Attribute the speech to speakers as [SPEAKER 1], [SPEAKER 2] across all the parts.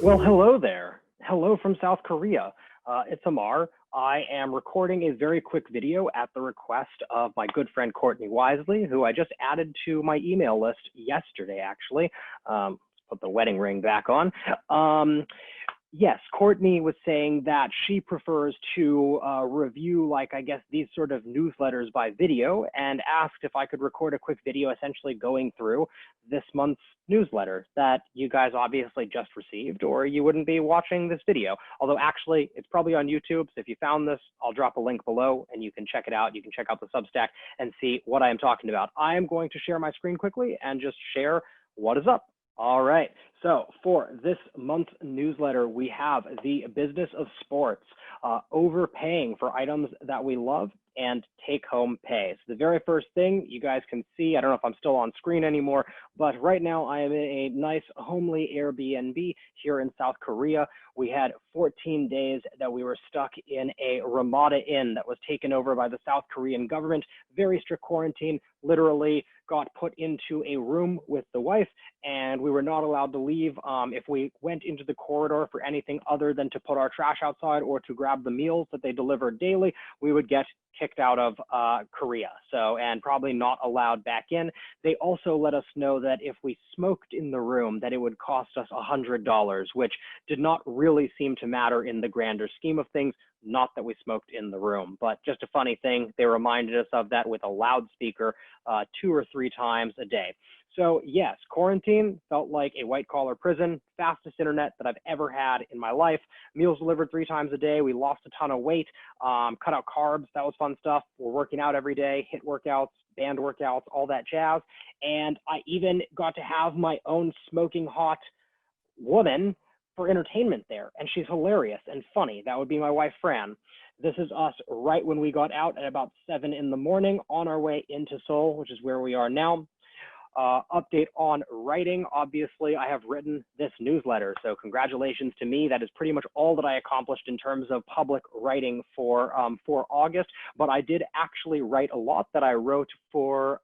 [SPEAKER 1] Well, hello there. Hello from South Korea. It's Amar. I am recording a very quick video at the request of my good friend Courtney Wisely, who I just added to my email list yesterday, actually. Let's put the wedding ring back on. Yes, Courtney was saying that she prefers to review, like, I guess, these sort of newsletters by video, and asked if I could record a quick video essentially going through this month's newsletter that you guys obviously just received, or you wouldn't be watching this video. Although actually, it's probably on YouTube, so if you found this, I'll drop a link below and you can check it out. You can check out the Substack and see what I am talking about. I am going to share my screen quickly and just share what is up. All right, so for this month's newsletter, we have the business of sports, overpaying for items that we love, and take-home pay. So the very first thing you guys can see, I don't know if I'm still on screen anymore, but right now I am in a nice homely Airbnb here in South Korea. We had 14 days that we were stuck in a Ramada Inn that was taken over by the South Korean government. Very strict quarantine, literally got put into a room with the wife, and we were not allowed to leave. If we went into the corridor for anything other than to put our trash outside or to grab the meals that they delivered daily, we would get kicked out of Korea, and probably not allowed back in. They also let us know that if we smoked in the room, that it would cost us $100, which did not really seem to matter in the grander scheme of things. Not that we smoked in the room, but just a funny thing, they reminded us of that with a loudspeaker 2 or 3 times a day. So yes, quarantine felt like a white-collar prison, fastest internet that I've ever had in my life, meals delivered 3 times a day, we lost a ton of weight, cut out carbs, that was fun stuff. We're working out every day, HIIT workouts, band workouts, all that jazz. And I even got to have my own smoking hot woman for entertainment there, and she's hilarious and funny. That would be my wife, Fran. This is us right when we got out at about 7 in the morning on our way into Seoul, which is where we are now. Update on writing. Obviously, I have written this newsletter, so congratulations to me. That is pretty much all that I accomplished in terms of public writing for August, but I did actually write a lot that I wrote for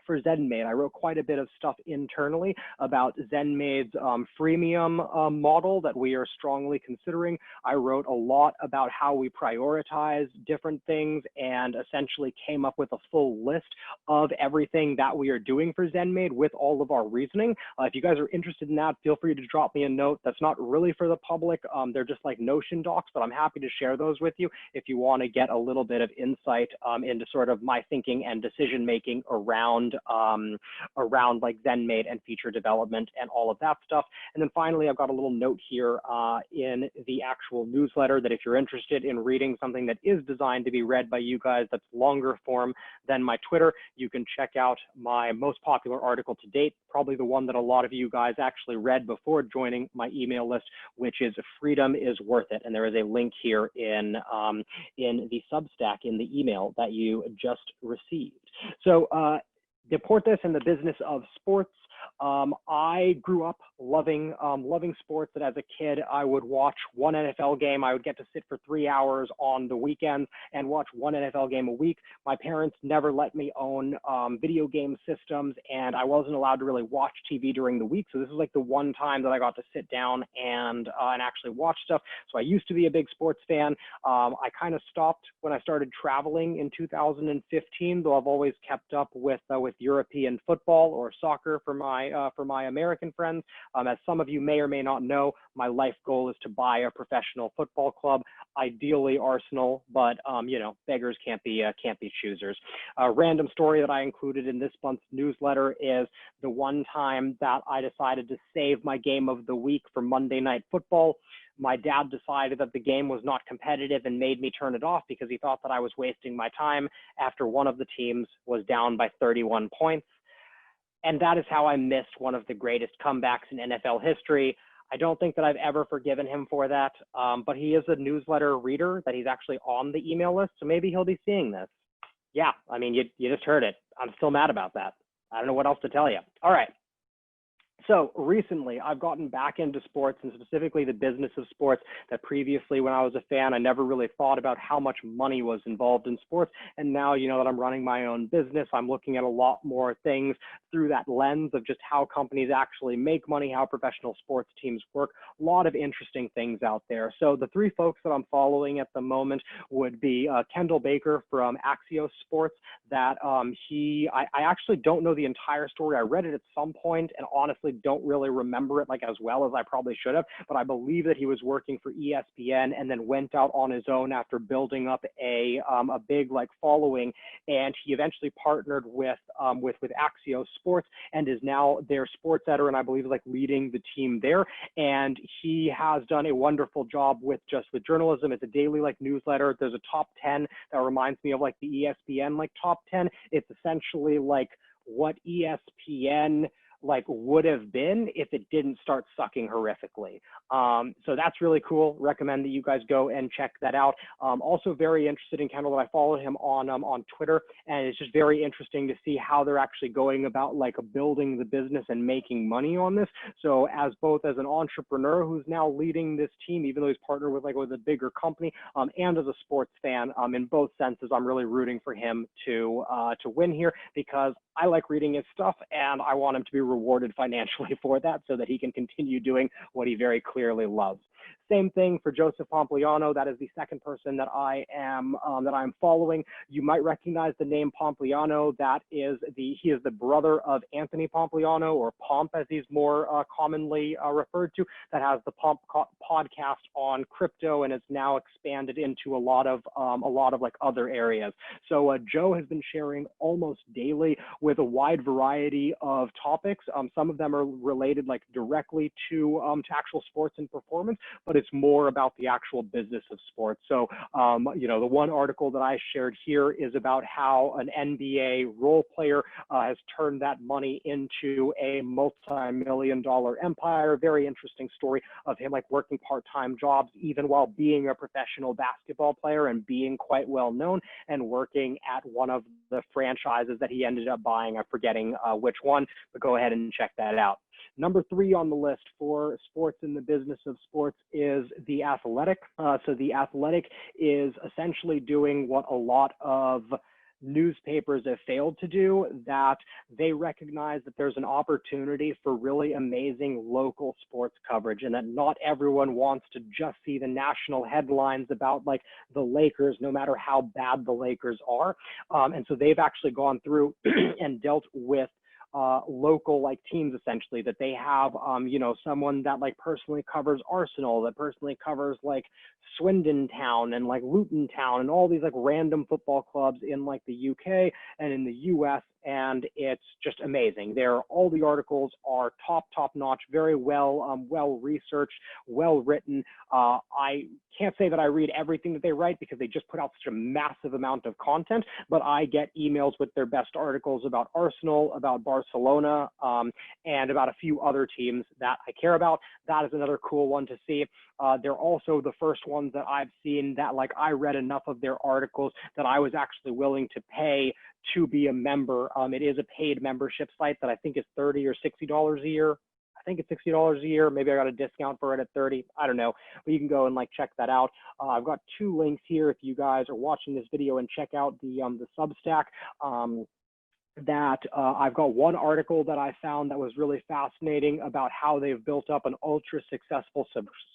[SPEAKER 1] ZenMaid. I wrote quite a bit of stuff internally about ZenMaid's freemium model that we are strongly considering. I wrote a lot about how we prioritize different things and essentially came up with a full list of everything that we are doing for ZenMaid with all of our reasoning. If you guys are interested in that, feel free to drop me a note. That's not really for the public. They're just like Notion docs, but I'm happy to share those with you if you want to get a little bit of insight into sort of my thinking and decision making around like ZenMaid and feature development and all of that stuff. And then finally, I've got a little note here in the actual newsletter that if you're interested in reading something that is designed to be read by you guys that's longer form than my Twitter, you can check out my most popular article to date, probably the one that a lot of you guys actually read before joining my email list, which is Freedom is Worth It. And there is a link here in the Substack in the email that you just received. So deport this in the business of sports. I grew up loving sports, that as a kid, I would watch one NFL game. I would get to sit for 3 hours on the weekends and watch one NFL game a week. My parents never let me own video game systems, and I wasn't allowed to really watch TV during the week. So this is like the one time that I got to sit down and actually watch stuff. So I used to be a big sports fan. I kind of stopped when I started traveling in 2015, though I've always kept up with European football or soccer for my American friends. As some of you may or may not know, my life goal is to buy a professional football club, ideally Arsenal, but you know, beggars can't be choosers. A random story that I included in this month's newsletter is the one time that I decided to save my game of the week for Monday Night Football. My dad decided that the game was not competitive and made me turn it off because he thought that I was wasting my time after one of the teams was down by 31 points. And that is how I missed one of the greatest comebacks in NFL history. I don't think that I've ever forgiven him for that, but he is a newsletter reader, that he's actually on the email list, so maybe he'll be seeing this. Yeah, I mean, you just heard it. I'm still mad about that. I don't know what else to tell you. All right. So recently, I've gotten back into sports and specifically the business of sports that previously when I was a fan, I never really thought about how much money was involved in sports. And now, you know, that I'm running my own business, I'm looking at a lot more things through that lens of just how companies actually make money, how professional sports teams work, a lot of interesting things out there. So the three folks that I'm following at the moment would be Kendall Baker from Axios Sports. That I actually don't know the entire story. I read it at some point and honestly don't really remember it like as well as I probably should have, but I believe that he was working for ESPN and then went out on his own after building up a big like following, and he eventually partnered with Axios Sports and is now their sports editor, and I believe like leading the team there. And he has done a wonderful job with journalism. It's a daily like newsletter. There's a top 10 that reminds me of like the ESPN like top 10. It's essentially like what ESPN like would have been if it didn't start sucking horrifically. So that's really cool. Recommend that you guys go and check that out. Also very interested in Kendall, that I follow him on Twitter, and it's just very interesting to see how they're actually going about like building the business and making money on this. So as both as an entrepreneur who's now leading this team, even though he's partnered with a bigger company, and as a sports fan, in both senses, I'm really rooting for him to win here because I like reading his stuff and I want him to be rewarded financially for that so that he can continue doing what he very clearly loves. Same thing for Joseph Pompliano. That is the second person that I'm following. You might recognize the name Pompliano. He is the brother of Anthony Pompliano, or Pomp as he's more commonly referred to, that has the Pomp podcast on crypto and has now expanded into a lot of like other areas. So Joe has been sharing almost daily with a wide variety of topics. Some of them are related like directly to actual sports and performance, but it's more about the actual business of sports. So, you know, the one article that I shared here is about how an NBA role player has turned that money into a multi-million-dollar empire. Very interesting story of him like working part-time jobs, even while being a professional basketball player and being quite well known, and working at one of the franchises that he ended up buying. I'm forgetting which one, but go ahead and check that out. Number 3 on the list for sports in the business of sports is The Athletic. So The Athletic is essentially doing what a lot of newspapers have failed to do, that they recognize that there's an opportunity for really amazing local sports coverage, and that not everyone wants to just see the national headlines about like the Lakers, no matter how bad the Lakers are. And so they've actually gone through and dealt with local like teams, essentially, that they have you know, someone that like personally covers Arsenal, that personally covers like Swindon Town and like Luton Town and all these like random football clubs in like the UK and in the US, and it's just amazing. All the articles are top notch, very well researched, well written. I can't say that I read everything that they write because they just put out such a massive amount of content, but I get emails with their best articles about Arsenal, about Barcelona, and about a few other teams that I care about. That is another cool one to see. They're also the first ones that I've seen that like I read enough of their articles that I was actually willing to pay to be a member. It is a paid membership site that I think is $30 or $60 a year. I think it's $60 a year. Maybe I got a discount for it at 30. I don't know, but you can go and like check that out. I've got 2 links here if you guys are watching this video and check out the Substack. That I've got one article that I found that was really fascinating about how they've built up an ultra successful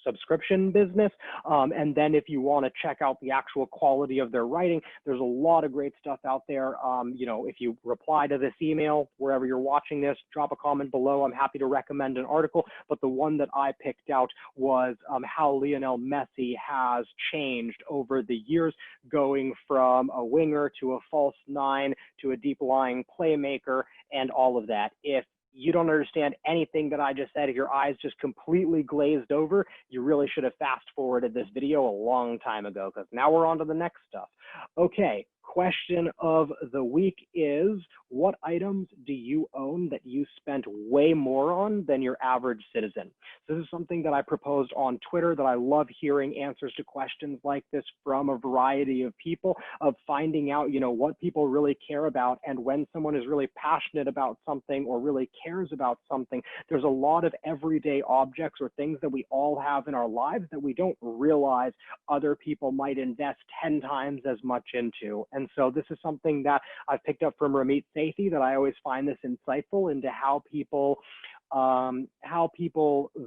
[SPEAKER 1] subscription business. And then if you want to check out the actual quality of their writing, there's a lot of great stuff out there. You know, if you reply to this email, wherever you're watching this, drop a comment below. I'm happy to recommend an article. But the one that I picked out was how Lionel Messi has changed over the years, going from a winger to a false 9 to a deep lying playmaker and all of that. If you don't understand anything that I just said, if your eyes just completely glazed over, you really should have fast forwarded this video a long time ago, because now we're on to the next stuff. Okay, question of the week is, what items do you own that you spent way more on than your average citizen? So this is something that I proposed on Twitter, that I love hearing answers to questions like this from a variety of people, of finding out, what people really care about. And when someone is really passionate about something or really cares about something, there's a lot of everyday objects or things that we all have in our lives that we don't realize other people might invest 10 times as much into. And so this is something that I've picked up from Ramit Sethi, that I always find this insightful into how people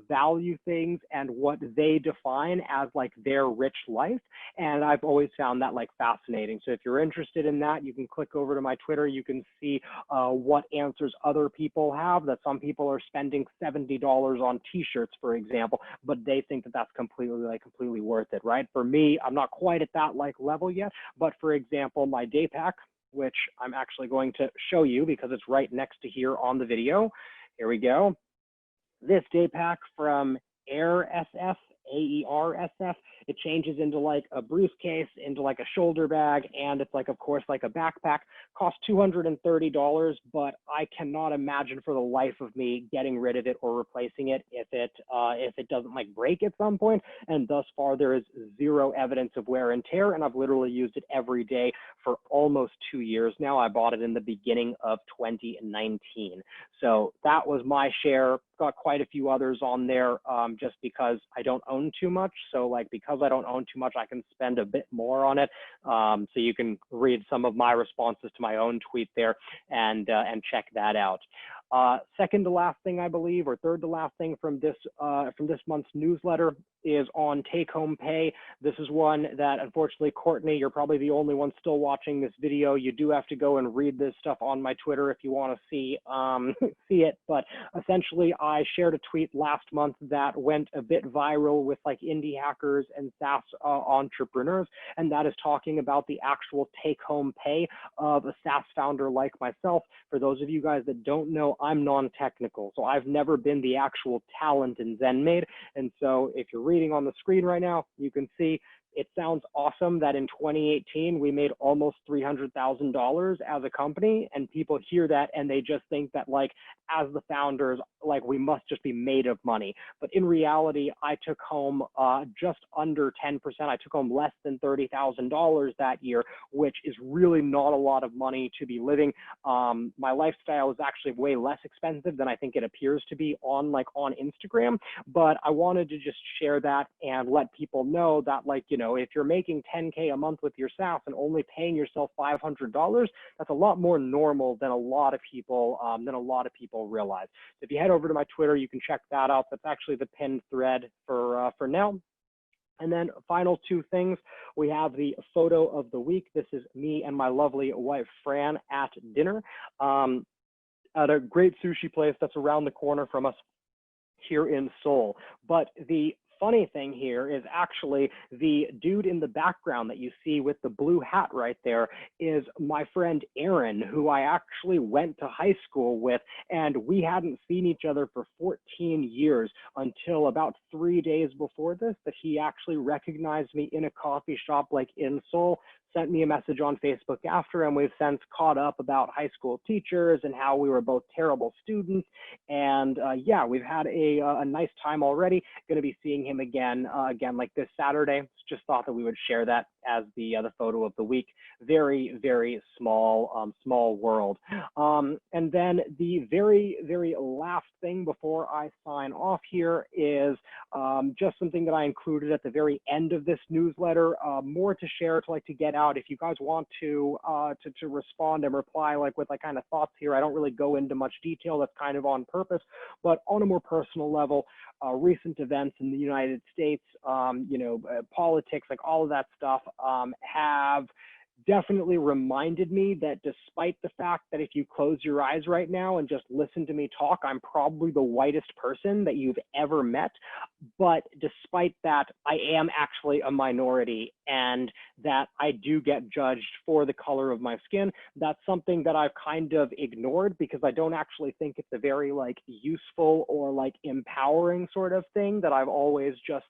[SPEAKER 1] value things and what they define as like their rich life. And I've always found that like fascinating. So if you're interested in that, you can click over to my Twitter. You can see what answers other people have, that some people are spending $70 on t-shirts, for example, but they think that that's completely worth it, right? For me, I'm not quite at that like level yet, but for example, my day pack, which I'm actually going to show you because it's right next to here on the video. Here we go. This day pack from AirSF, AERSF, it changes into like a briefcase, into like a shoulder bag, and it's like, of course, like a backpack. Costs $230, but I cannot imagine for the life of me getting rid of it or replacing it if it doesn't like break at some point. And thus far, there is zero evidence of wear and tear, and I've literally used it every day for almost 2 years now. I bought it in the beginning of 2019. So that was my share. Got quite a few others on there just because I don't own too much. So like, because I don't own too much, I can spend a bit more on it. So you can read some of my responses to my own tweet there and check that out. Second to last thing, I believe, or third to last thing from this month's newsletter is on take-home pay. This is one that, unfortunately, Courtney, you're probably the only one still watching this video. You do have to go and read this stuff on my Twitter if you want to see see it. But essentially, I shared a tweet last month that went a bit viral with like indie hackers and SaaS entrepreneurs, and that is talking about the actual take-home pay of a SaaS founder like myself. For those of you guys that don't know, I'm non-technical, so I've never been the actual talent in ZenMaid. And so if you're reading on the screen right now, you can see it sounds awesome that in 2018, we made almost $300,000 as a company, and people hear that and they just think that like, as the founders, like we must just be made of money. But in reality, I took home just under 10%. I took home less than $30,000 that year, which is really not a lot of money to be living. My lifestyle is actually way less expensive than I think it appears to be on Instagram. But I wanted to just share that and let people know that, like, if you're making 10K a month with your SaaS and only paying yourself $500, that's a lot more normal than a lot of people realize. So if you head over to my Twitter, you can check that out. That's actually the pinned thread for now. And then final two things, we have the photo of the week. This is me and my lovely wife, Fran, at dinner at a great sushi place that's around the corner from us here in Seoul. But the funny thing here is actually the dude in the background that you see with the blue hat right there is my friend Aaron, who I actually went to high school with, and we hadn't seen each other for 14 years until about 3 days before this, that he actually recognized me in a coffee shop like in Seoul, sent me a message on Facebook after, and we've since caught up about high school teachers and how we were both terrible students. And yeah, we've had a nice time already. Going to be seeing him again like this Saturday. Just thought that we would share that as the photo of the week. Very, very small world. And then the very last thing before I sign off here is just something that I included at the very end of this newsletter. More to share, to get out. If you guys want to respond and reply like with kind of thoughts here, I don't really go into much detail. That's kind of on purpose, but on a more personal level, recent events in the United States, politics, like all of that stuff, have definitely reminded me that despite the fact that if you close your eyes right now and just listen to me talk, I'm probably the whitest person that you've ever met. But despite that, I am actually a minority, and that I do get judged for the color of my skin. That's something that I've kind of ignored because I don't actually think it's a very useful or empowering sort of thing, that I've always just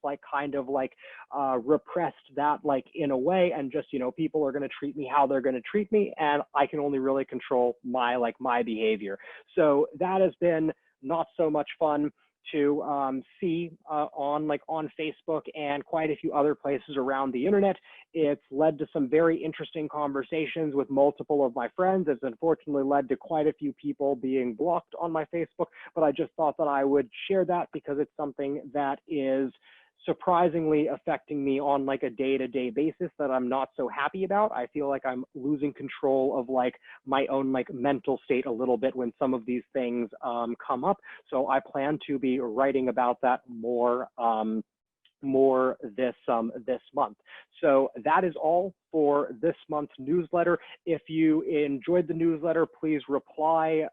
[SPEAKER 1] repressed that in a way, and just, people are going to treat me how they're going to treat me, and I can only really control my behavior. So that has been not so much fun to see on Facebook and quite a few other places around the internet. It's led to some very interesting conversations with multiple of my friends. It's unfortunately led to quite a few people being blocked on my Facebook, but I just thought that I would share that because it's something that is surprisingly affecting me on a day-to-day basis that I'm not so happy about. I feel like I'm losing control of my own mental state a little bit when some of these things come up. So I plan to be writing about that more this month. So that is all for this month's newsletter. If you enjoyed the newsletter, please reply,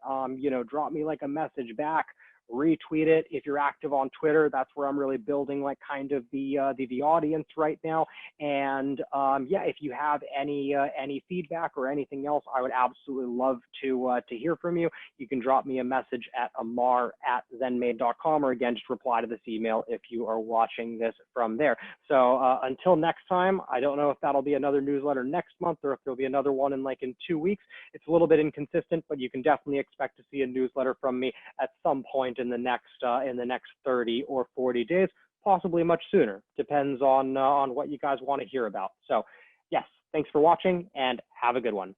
[SPEAKER 1] drop me a message back, retweet it. If you're active on Twitter, that's where I'm really building kind of the audience right now. And yeah, if you have any feedback or anything else, I would absolutely love to hear from you. You can drop me a message at amar@zenmade.com, or again, just reply to this email if you are watching this from there. So until next time, I don't know if that'll be another newsletter next month or if there'll be another one in 2 weeks. It's a little bit inconsistent, but you can definitely expect to see a newsletter from me at some point in the next 30 or 40 days, possibly much sooner. Depends on what you guys want to hear about. So yes, thanks for watching and have a good one.